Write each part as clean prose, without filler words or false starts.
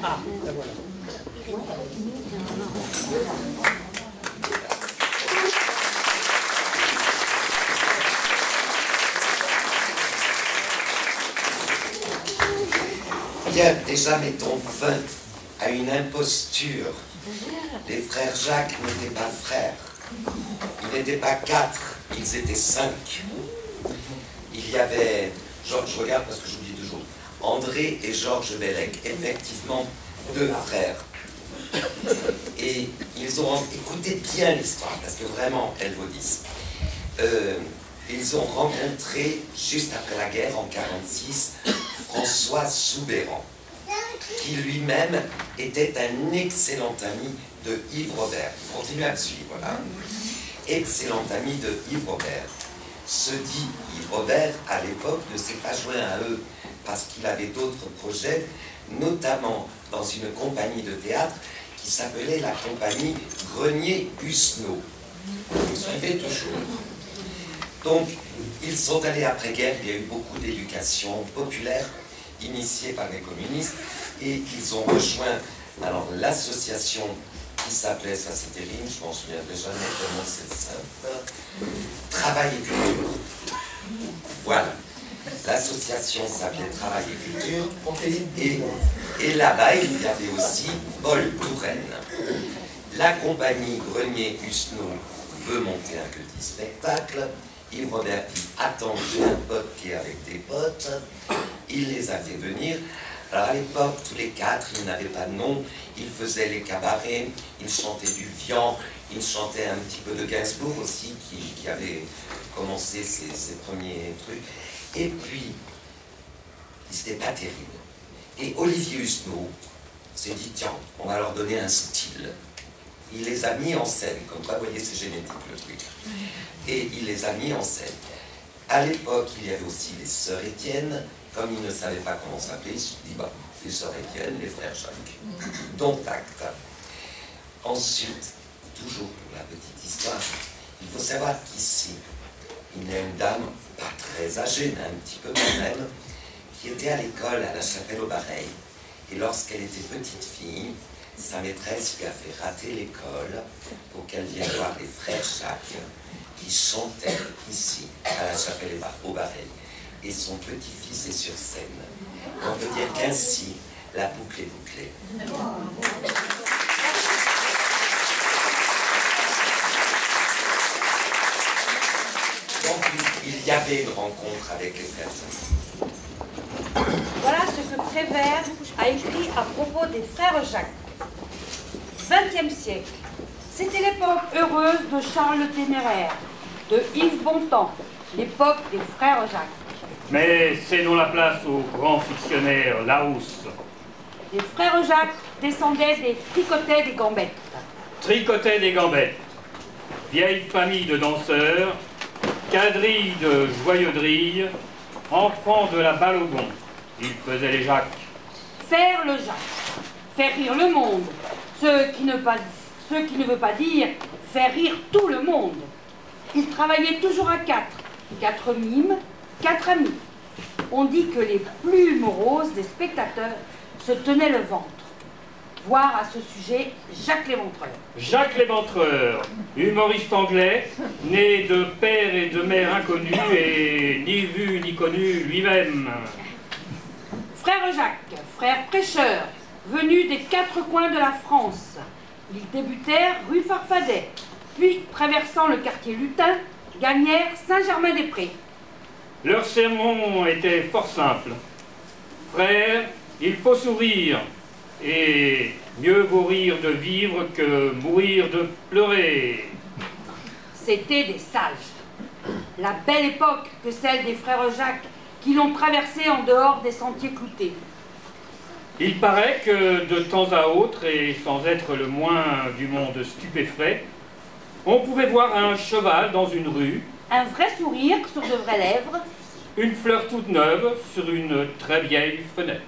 Ah, ben voilà. Bien, déjà mettons fin à une imposture. Les frères Jacques n'étaient pas frères. Ils n'étaient pas 4, ils étaient 5. Il y avait, je regarde parce que je vous dis toujours, André et Georges Bellec, effectivement 2 frères. Et ils ont écouté bien l'histoire, parce que vraiment, elle vaut 10. Ils ont rencontré, juste après la guerre, en 1946, François Soubeyran, qui lui-même était un excellent ami de Yves Robert. Continuez à me suivre, là. Excellent ami de Yves Robert. Ce dit Yves Robert, à l'époque, ne s'est pas joint à eux parce qu'il avait d'autres projets, notamment dans une compagnie de théâtre qui s'appelait la compagnie Grenier-Husneau. Vous suivez toujours. Donc, ils sont allés après-guerre, il y a eu beaucoup d'éducation populaire initiée par les communistes, et ils ont rejoint alors l'association qui s'appelait, ça c'est terrible, je m'en souviendrai jamais tellement c'est simple, Travail et Culture. Voilà. L'association s'appelait Travail et Culture, et là-bas il y avait aussi Paul Touraine. La compagnie Grenier-Husneau veut monter un petit spectacle. Yves Robert dit « Attends, j'ai un pote qui est avec des potes ». Il les a fait venir. Alors à l'époque, tous les 4, ils n'avaient pas de nom. Ils faisaient les cabarets, ils chantaient du Vian, ils chantaient un petit peu de Gainsbourg aussi, qui avait commencé ses premiers trucs. Et puis, c'était pas terrible. Et Olivier Husneau s'est dit, tiens, on va leur donner un style. Il les a mis en scène, comme quoi, vous voyez, c'est génétique le truc. Et il les a mis en scène. À l'époque, il y avait aussi les sœurs Étienne. Comme ils ne savaient pas comment s'appeler, ils se sont dit, bah, les sœurs Étienne, les frères Jacques. Donc, acte. Ensuite, toujours pour la petite histoire, il faut savoir qu'ici, il y a une dame, pas très âgée, mais un petit peu quand même, qui était à l'école à la Chapelle-au-Bareil. Et lorsqu'elle était petite fille, sa maîtresse lui a fait rater l'école pour qu'elle vienne voir les frères Jacques qui chantaient ici, à la Chapelle-au-Bareil. Et son petit-fils est sur scène. On peut dire qu'ainsi, la boucle est bouclée. Donc, il y avait une rencontre avec les frères Jacques. Voilà ce que Prévert a écrit à propos des frères Jacques. 20e siècle. C'était l'époque heureuse de Charles le Téméraire, de Yves Bontemps, l'époque des frères Jacques. Mais cédons la place au grand fictionnaire Larousse. Les frères Jacques descendaient des Tricotets des Gambettes. Tricotet des Gambettes, vieille famille de danseurs, quadrille de joyeuderie, enfants de la Balogon. Ils faisaient les Jacques. Faire le Jacques, faire rire le monde, ce qui ne veut pas dire faire rire tout le monde. Ils travaillaient toujours à 4, 4 mimes, 4 amis. On dit que les plus moroses des spectateurs se tenaient le ventre. Voir à ce sujet Jacques l'Éventreur. Jacques l'Éventreur, humoriste anglais, né de père et de mère inconnus et ni vu ni connu lui-même. Frère Jacques, frère prêcheur, venu des 4 coins de la France. Ils débutèrent rue Farfadet, puis, traversant le quartier lutin, gagnèrent Saint-Germain-des-Prés. Leur sermon était fort simple. Frère, il faut sourire, et mieux vaut rire de vivre que mourir de pleurer. C'étaient des sages. La belle époque que celle des frères Jacques, qui l'ont traversée en dehors des sentiers cloutés. Il paraît que de temps à autre, et sans être le moins du monde stupéfait, on pouvait voir un cheval dans une rue, Un vrai sourire sur de vraies lèvres, une fleur toute neuve sur une très vieille fenêtre.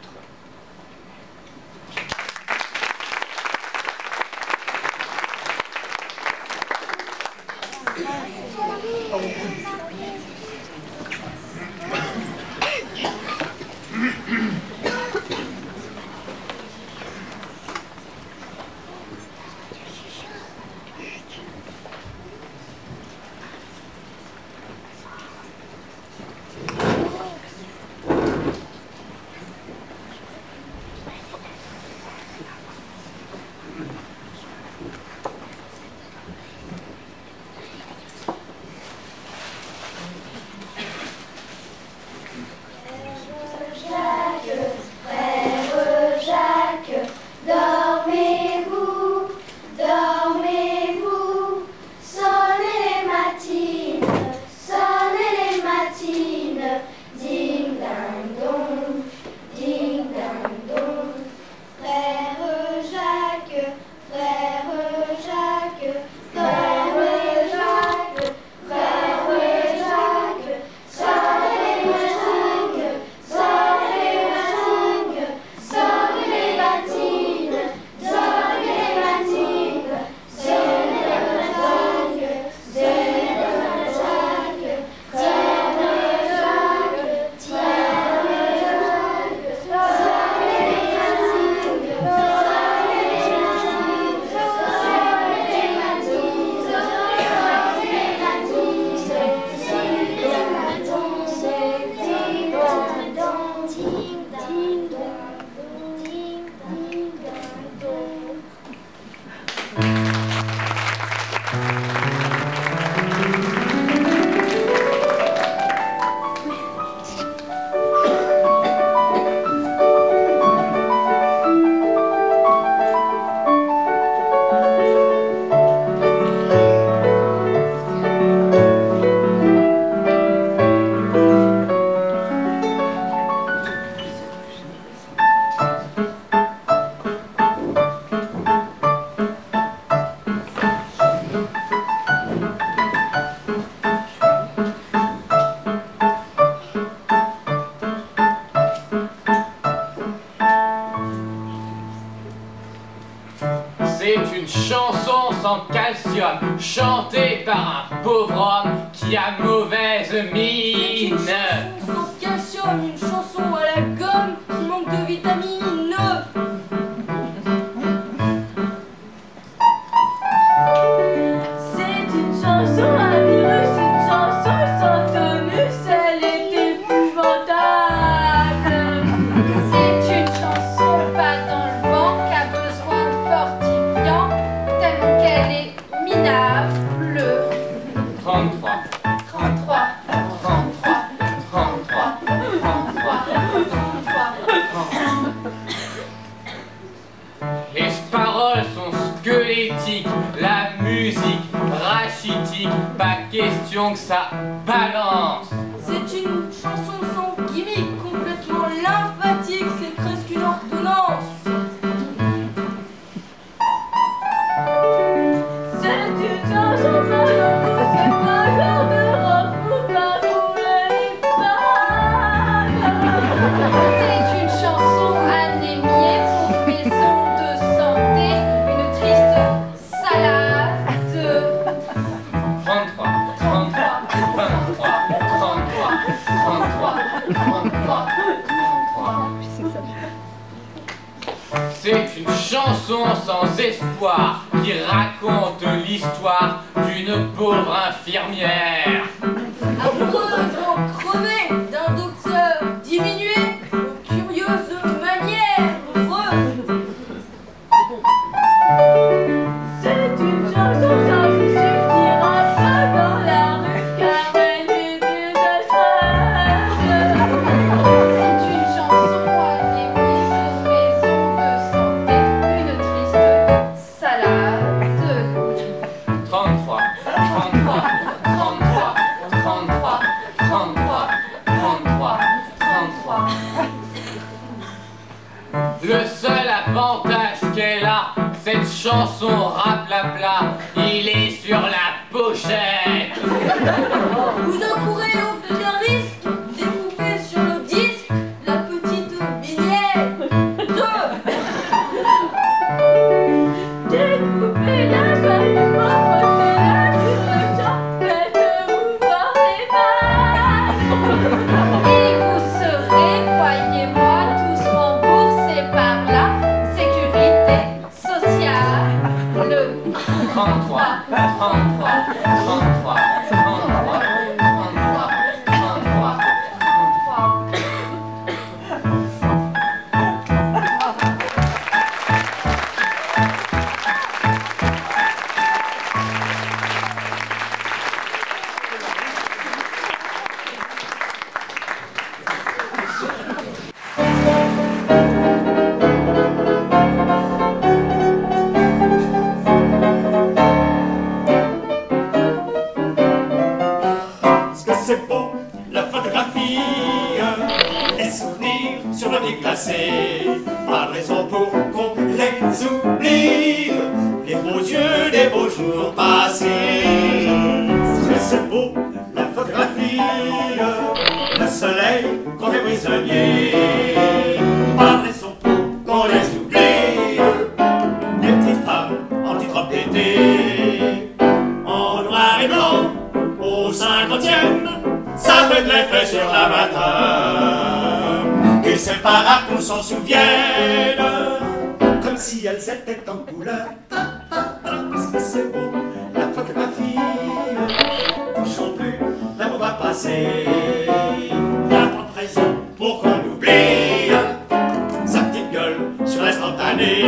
C'est une chanson sans calcium, chantée par un pauvre homme qui a mauvaise mine. C'est une chanson sans calcium, une chanson à la gomme qui manque de vitamines. C'est une chanson à virus, une chanson sans tonus, elle est épouvantable. C'est une chanson pas dans le vent qui a besoin de fortifiant, tellement qu'elle est minable. 33, 33, 33, 33, 33, 33. Les paroles sont squelettiques, la musique rachitique, pas question que ça balance. C'est une chanson sans gimmick, complètement lymphatique, c'est presque une ordonnance. C'est une chanson sans tabou, c'est pas genre de rock pour pas rouler les balles. C'est une chanson anémiée pour maison de santé, une triste salade. 33, 33, 23, 33, 33, 33, 33. C'est une chanson sans espoir qui raconte l'histoire d'une pauvre infirmière. Amoureusement crevée d'un docteur diminué aux curieuses manières. C'est une chanson sans issue qui rentre pas dans la rue car elle est désastreuse. C'est une chanson anémie de maison de santé, une triste salade. 33, 33, 33, 33, 33, 33, 33. Le seul avantage qu'elle a, cette chanson raplapla, il est sur la pochette. Vous ne courez aucun risque d'écouper sur le disque la petite vignette de découpez la feuille morte et la sur le faites-vous voir les balles. Et vous serez, croyez-moi, tous remboursés par la sécurité sociale. 33, 33, 33, 33, 33, 33, 33. Est-ce que c'est beau, la photographie, les souvenirs sur le lit glacé, pas de raison pour qu'on les oublie, les beaux yeux des beaux jours passés. Est-ce que c'est beau, la photographie, le soleil qu'on fait prisonnier, pas de raison pour qu'on les oublie, les petites femmes en petite robe d'été, en noir et blanc, au 50e, ça fait de l'effet sur la matin. Et c'est pas rare qu'on s'en souvienne, comme si elles étaient en couleur. Parce que c'est beau, la photographie, touchons plus, l'amour va passer. Y'a pas de raison pour qu'on oublie. oublie sa petite gueule sur l'instantané.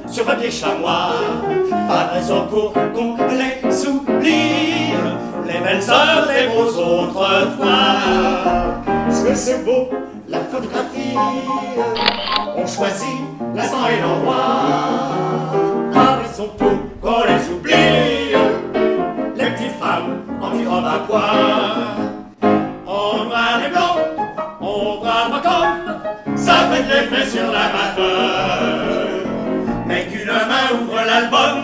Sur papier chamois, pas de raison pour qu'on les oublie, les belles heures des beaux autrefois. Est-ce que c'est beau, la photographie? On choisit l'instant et l'endroit, pas de raison pour qu'on les oublie, les petites femmes en petite robe à pois. En noir et blanc, on voit pas comme ça fait de l'effet sur la vapeur. Mais qu'une main ouvre l'album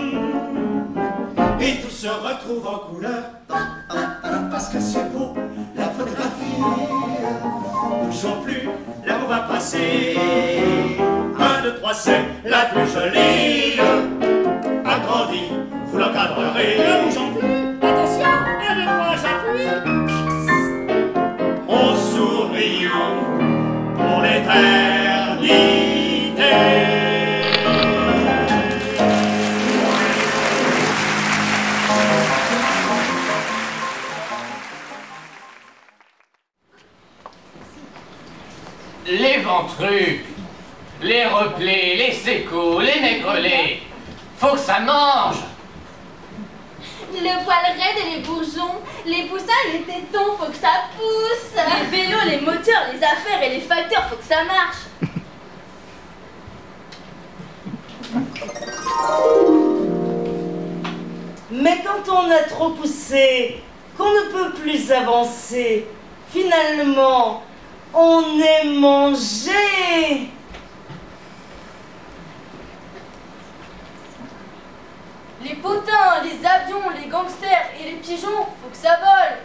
et tout se retrouve en couleur. Parce que c'est beau, la photographie. Toujours plus, l'amour va passer. 1, 2, 3, c'est la plus jolie. Agrandie, vous l'encadrerez. Attention, 1, 2, 3, j'appuie. On sourit pour l'éternité. Les ventrus, les replets, les sécos, les maigrelets, faut que ça mange. Le poil raide et les bourgeons, les poussins et les tétons, faut que ça pousse. Les vélos, les moteurs, les affaires et les facteurs, faut que ça marche. Mais quand on a trop poussé, qu'on ne peut plus avancer, finalement, on est mangé. Les potins, les avions, les gangsters et les pigeons, faut que ça vole.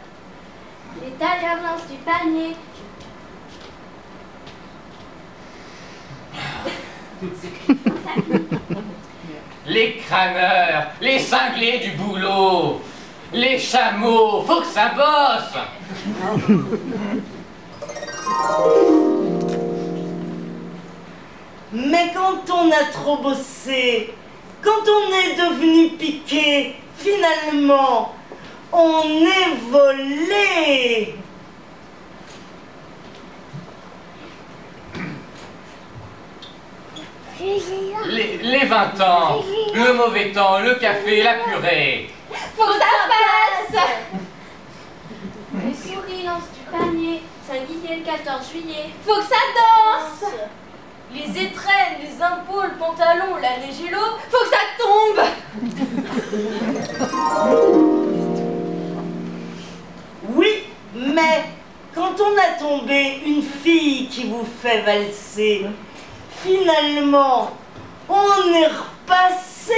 Les tailleurs lancent du panier. Les crâneurs, les cinglés du boulot, les chameaux, faut que ça bosse. Mais quand on a trop bossé, quand on est devenu piqué, finalement, on est volé. Les 20 ans, le mauvais temps, le café, la purée. Faut que ça passe. Les souris lancent du panier, Saint-Guillet le 14 juillet. Faut que ça danse. Les étrennes, les impôts, le pantalon, la neige et l'eau, faut que ça tombe. Oui, mais quand on a tombé une fille qui vous fait valser, finalement, on est repassé.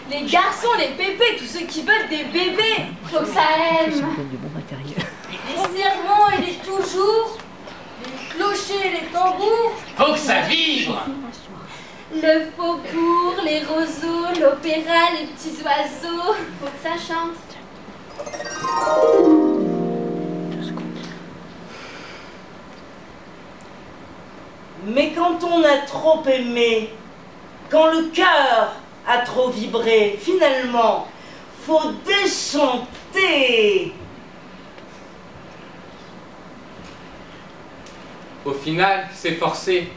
Les garçons, les pépés, tous ceux qui veulent des bébés, faut que ça aime. Les serments et les toujours, les clochers et les tambours, Faut que ça vibre. le faubourg, les roseaux, l'opéra, les petits oiseaux, faut que ça chante. Mais quand on a trop aimé, quand le cœur a trop vibré, finalement, faut déchanter. Au final, c'est forcé.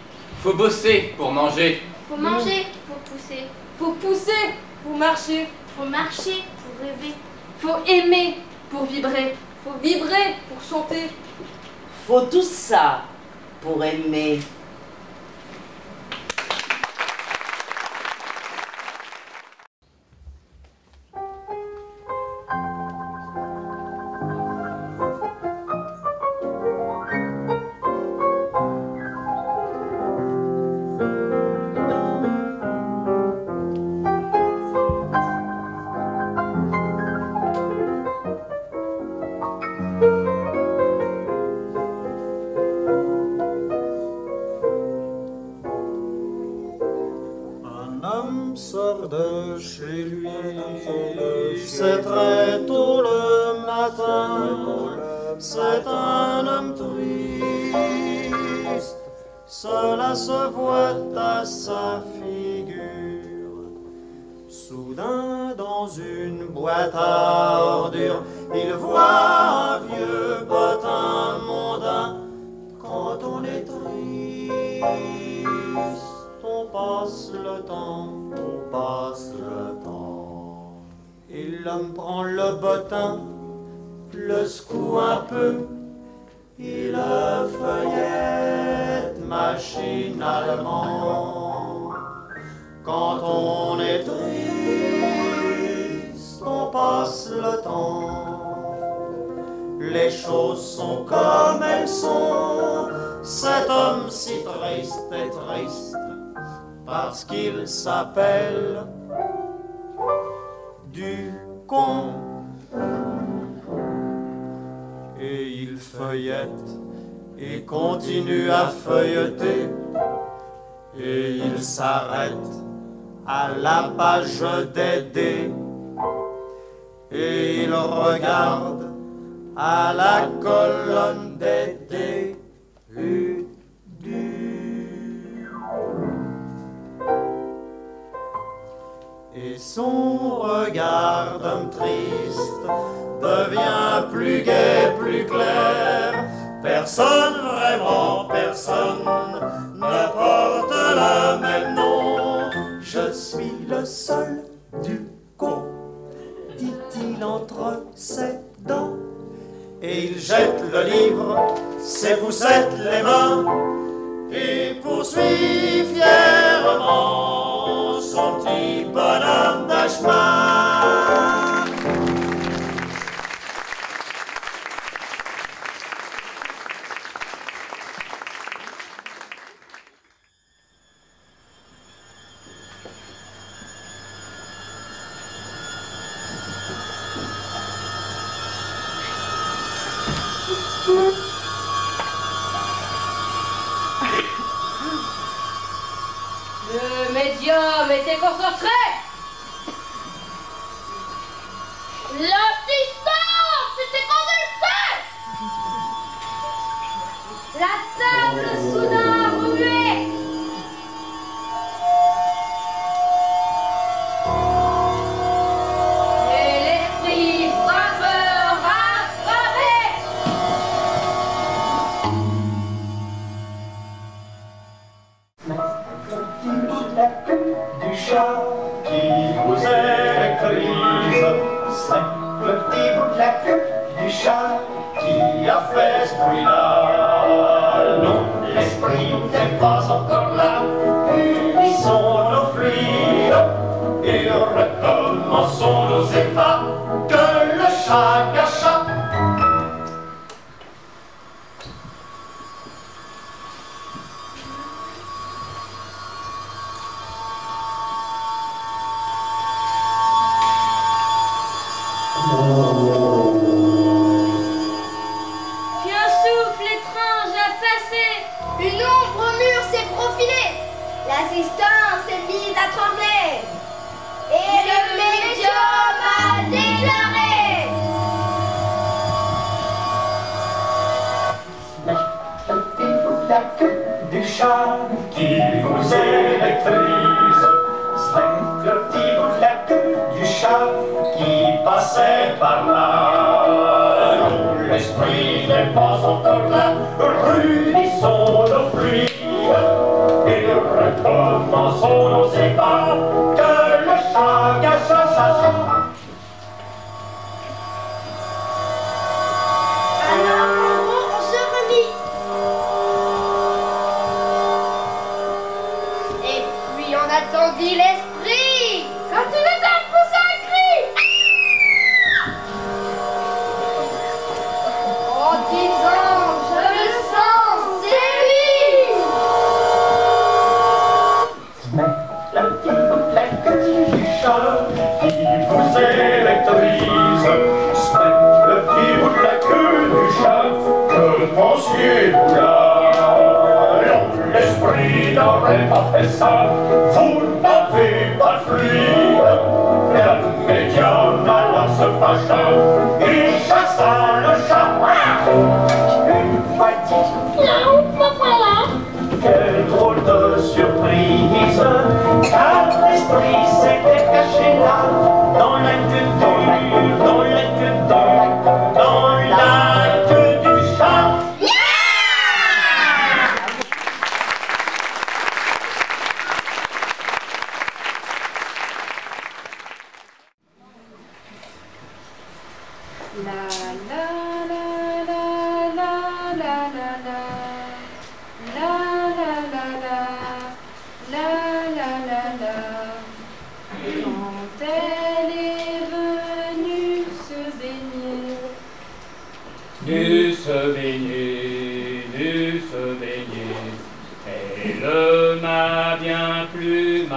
Faut bosser pour manger. Faut manger, faut pousser. Faut pousser pour marcher. Faut marcher pour rêver. Faut aimer pour vibrer. Faut vibrer pour chanter. Faut tout ça pour aimer. c'est un homme triste, cela se voit à sa figure. Soudain, dans une boîte à ordures, il voit un vieux bottin mondain. Quand on est triste, on passe le temps, on passe le temps. Et l'homme prend le bottin, le secoue un peu, il le feuillette machinalement. Quand on est triste, on passe le temps. Les choses sont comme elles sont. Cet homme si triste est triste parce qu'il s'appelle Ducon. Et il feuillette et continue à feuilleter. Et il s'arrête à la page des dés. Et il regarde à la colonne des dés. Et son regard d'homme triste devient plus gai, plus clair. Personne, vraiment personne, ne porte le même nom. Je suis le seul Ducon, dit-il entre ses dents. Et il jette le livre, ses poussettes les mains, et poursuit fièrement son petit bonhomme de chemin. Le médium était concentré. L'assistance était convulsée. La table soudain remuée. Et l'esprit frappeur a frappé. Du chat qui vous électrise, c'est le petit bout de la queue du chat qui a fait ce bruit-là. Non, l'esprit n'est pas encore là. Unissons nos fluides et recommençons nos ébats que le chat cacha. Puis un souffle étrange a passé. Une ombre au mur s'est profilée. L'assistance s'est mise à trembler. Et le médium a déclaré. La queue du chat qui vous électrise, c'est le petit bout de la queue du chat qui passait par là. Non, l'esprit n'est pas encore là. Réunissons nos fluides et recommençons nos ébats que le chat cacha sa chat. Alors on se remit. Et puis on attendit l'esprit. Quand tout le temps poussa un cri. En disant je le sens, c'est lui. La queue du chat qui vous électrise, c'est le petit bout de la queue du chat. Que pensiez-vous là? Non, l'esprit n'aurait pas fait ça. Vous n'avez pas de fluide. Le médium alors se fâcha, il chassa le Quand elle est venue se baigner, elle m'a bien plu,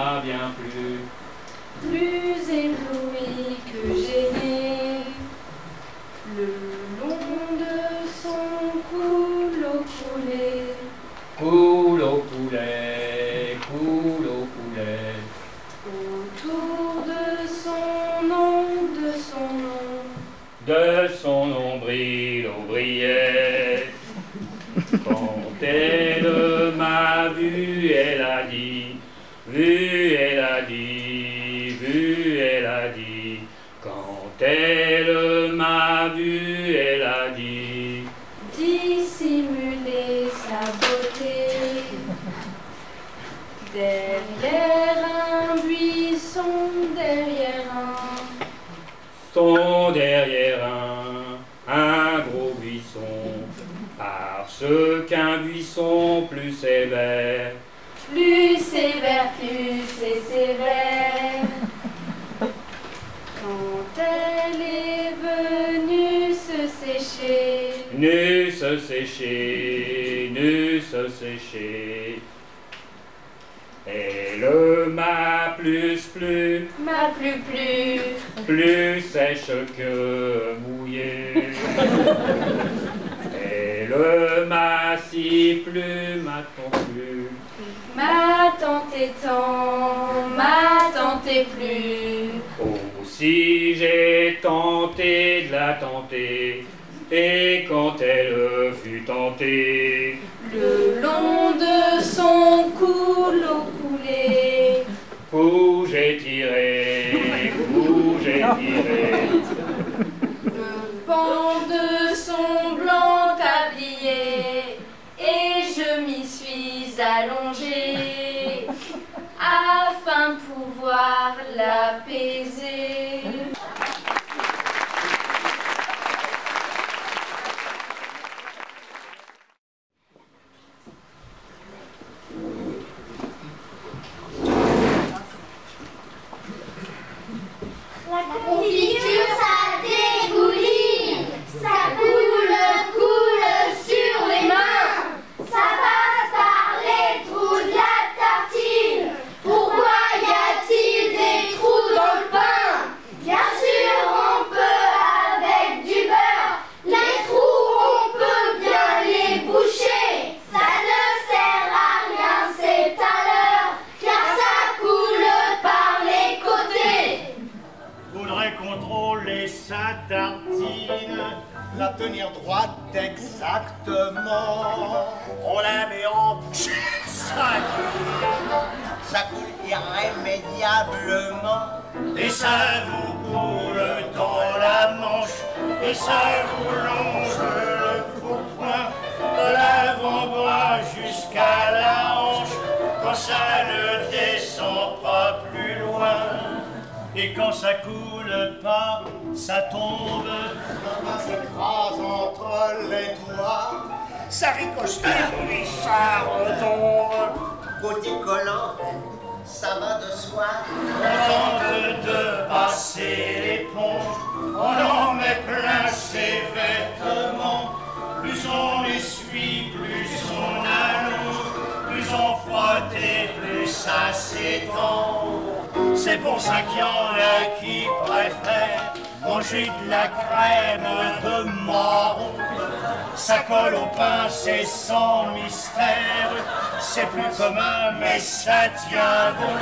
plus éblouie que gênée, le long de son cou l'eau coulait. Coule au poulet, coule au poulet. Autour de son nom, De son nombril au brillait. Quand elle m'a vu, elle a dit, quand elle m'a vu, elle a dit, dissimuler sa beauté derrière un buisson, derrière un gros buisson, parce qu'un buisson plus sévère, plus c'est sévère. Quand elle est venue se sécher, elle m'a plus plu, plus sèche que mouillée. Elle m'a si plu, m'a tenté plus. Aussi j'ai tenté de la tenter, et quand elle fut tentée, Le long de son cou l'eau coulait. où j'ai tiré, Le pan de son blanc tablier, et je m'y suis allongée afin de pouvoir l'apaiser. La confiture, ça dégouline, ça coule sur les mains, ça passe par les trous de la tartine. Pourquoi y a-t-il des trous dans le pain? Bien sûr, on peut avec du beurre. Les trous, on peut bien les boucher. Ça ne sert à rien, c'est à l'heure, car ça coule par les côtés. Faudrait contrôler sa tartine, la tenir droite exactement. On la met en ça coule irrémédiablement. Et ça vous coule dans la manche, et ça vous longe le pourpoint, de l'avant-bras jusqu'à la hanche, quand ça ne descend pas plus loin. Et quand ça coule pas, ça tombe, ça s'écrase entre les doigts, ça ricoche et puis ça retombe. Côté collant, ça va de soi. On tente de passer l'éponge, on en met plein ses vêtements. Plus on essuie, plus on allonge, plus on frotte et plus ça s'étend. C'est pour ça qu'il y en a qui préfèrent manger de la crème de marron. Ça colle au pain, c'est sans mystère, c'est plus commun mais ça tient bon.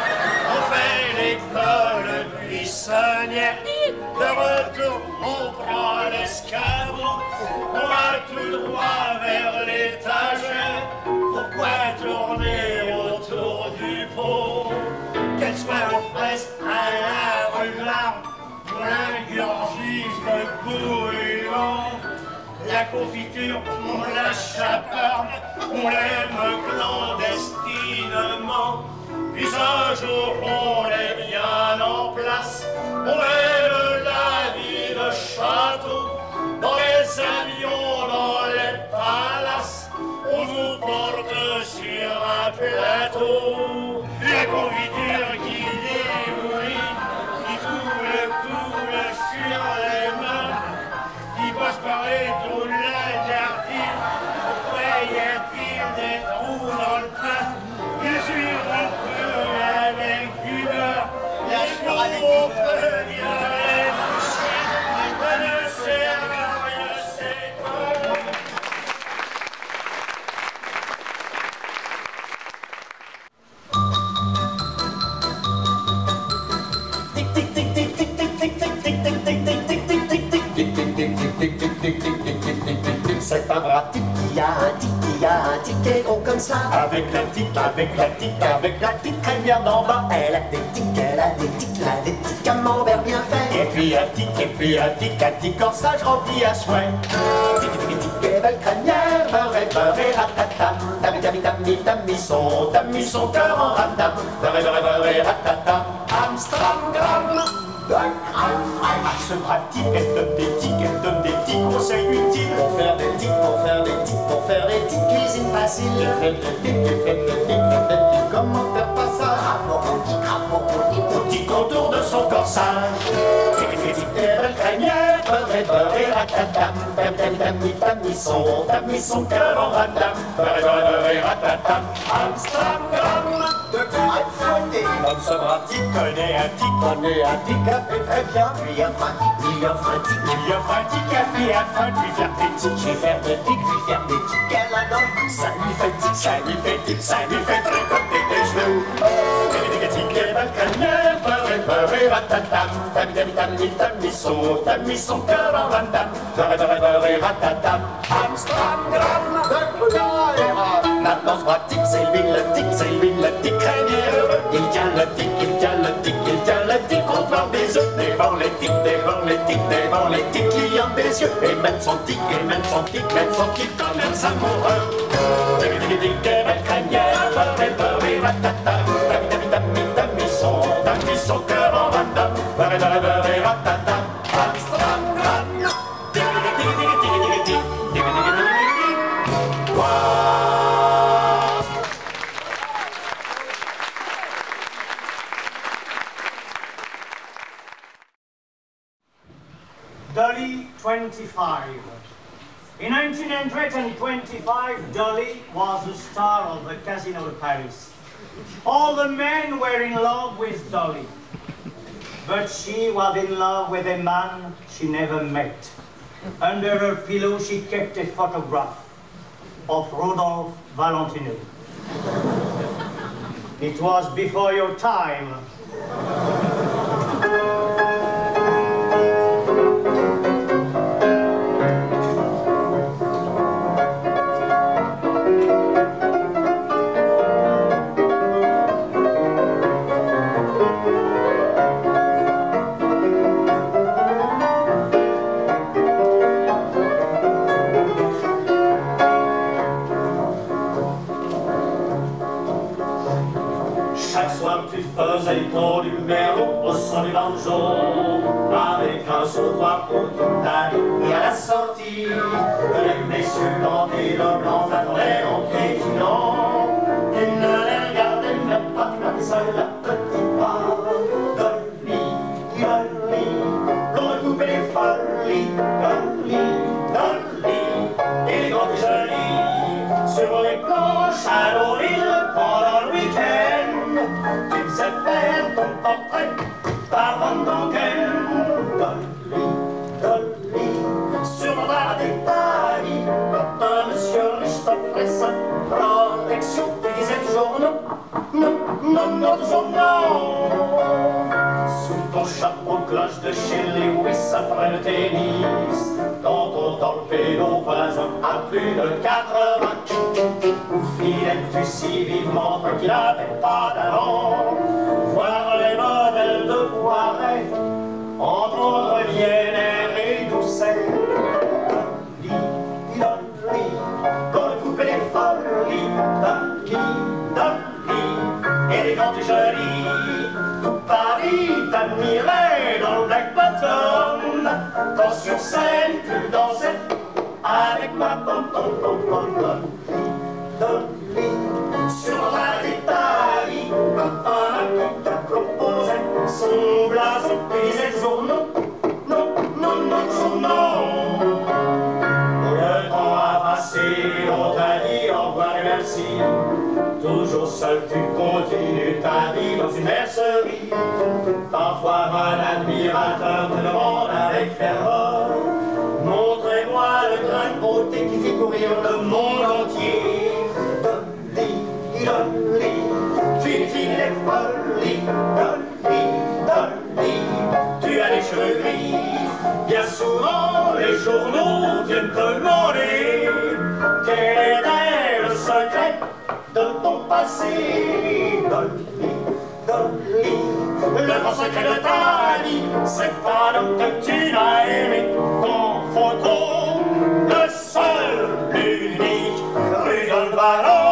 On fait l'école buissonnière, de retour on prend l'escabeau, on va tout droit vers l'étagère. Pourquoi tourner autour du pot? Qu'elle soit aux fraises, à la rularde, plein gorgif de bouillon. La confiture, on la chaparde, on l'aime clandestinement. Puis un jour, on est bien en place, on mène la vie de château, dans les avions, dans les palaces, on vous porte sur un plateau. La confiture qui débouille, qui coule sur les mains, qui passe par les trous de la tartine. Pourquoi y a-t-il des trous dans le pain? Bien sûr, on peut avec du beurre. La chevaux peut bien les boucher, mais ne sert à rien, c'est tout. C'est un brave type qui a un ticket gros comme ça. Avec la petite crinière d'en bas. Elle a des tics camembert bien fait. Et puis un tic corsage rempli à souhait. Et belle crinière, beurre et ratatam. T'as mis son cœur en ratam. Beurre et ratatam. Amstramgram. À ce brave type, elle donne des petits conseils utiles. Pour faire des tics, cuisine facile. Faites des tics, comment faire pas ça? Au petit contour de son corsage. Et belle crinière, beurre et ratatam. T'as mis son cœur en ratam. Beurre et ratatam. Amstramgram. Comme ce brave type connaît un tic, a fait très bien. Lui offre un tic, a fait afin de lui faire des tics. Lui faire des tics, elle adore. Ça lui fait tricoter des genoux. Tic et belle crinière, beurre et ratatam. T'as mis son cœur en ratam. Beurre et ratatam. Amstramgram, de couleur et rap. Maintenant ce brave type, c'est lui le tic crinière. Il tient le tic, on parle des œufs, dévore les tics, client des yeux, et même son tic, comme un amoureux. Tic, belle crinière, beurre et ratatam. T'as mis son cœur en ratam. Beurre et ratatam. Amstramgram. Dolly 25. In 1925, Dolly was the star of the Casino de Paris. All the men were in love with Dolly, but she was in love with a man she never met. Under her pillow, she kept a photograph of Rodolphe Valentino. It was before your time. Faisais ton numéro au son du banjo, avec un sautoir pour toute ta vie. Et à la sortie, les messieurs dans des robes blancs attendaient en piétinant. Tu ne les regardais même pas, tu m'avais seul à petit pas. Dolly, l'on coupait les folies. Dolly, élégante et jolie, sur les planches à Deauville pendant le week-end. Tu sais faire ton portrait par Van Dongen. Dolly, sur le bras des tailles, quand un monsieur riche t'offrait sa protection, tu disais toujours non, toujours non. Sous ton chapeau cloche de chez Lewis après le tennis, dans ton torpedo voisin à plus de 80. Où filais-tu si vivement toi qui n'avais pas d'avant? Voir les modèles de Poiret, entre autres Viennaire et Doucet. Dolly, qu'on le coupait les folies. Dolly, élégante et jolie, tout Paris t'admirait dans le Black Bottom. Quand sur scène que je dansais avec ma pom-pom-pom-pom-pom. Sur la d'Italie, un proposait son blason, et disait toujours non, non, non, non, toujours non. Le temps a passé, on t'a dit au revoir et merci. Toujours seul, tu continues ta vie dans une mercerie. Parfois, un admirateur te demande avec ferveur: montrez-moi le grain de beauté qui fait courir le monde entier. Dolly, Fifi les folies, Dolly, tu as les cheveux gris. Bien souvent, les journaux viennent te demander quel est le secret de ton passé. Dolly, le grand secret de ta vie, c'est pas l'homme que tu n'as aimé en photo, le seul, l'unique, Rudolph Valentino.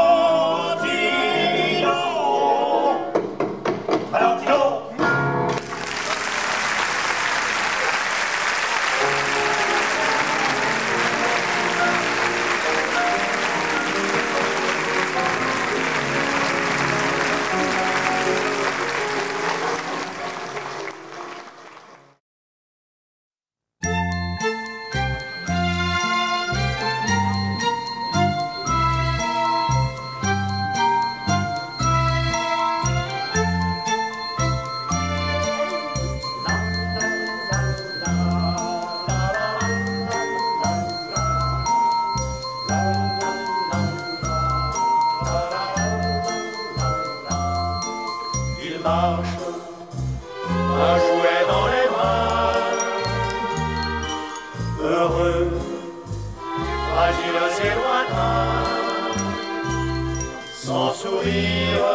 Sans sourire,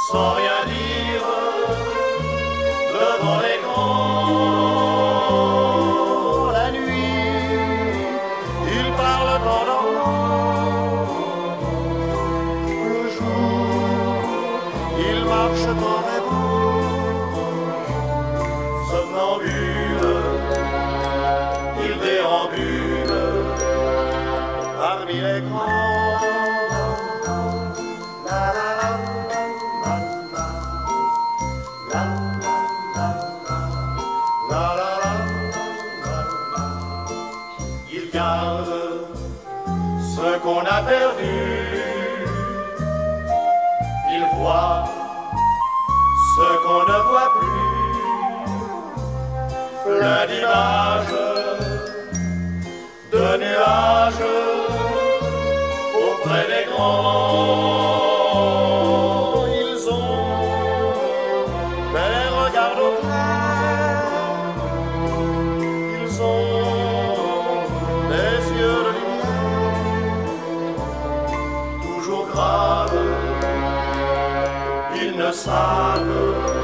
sans rien dire, devant l'écran. La nuit, il parle en dormant. Le jour, il marche en rêvant. Somnambule, il déambule parmi les grands. Il garde ce qu'on a perdu. Il voit ce qu'on ne voit plus. Plein d'images, de nuages auprès des grands. Ils ont des regards au clair. Ils ont des yeux de lumière. Toujours graves, ils ne savent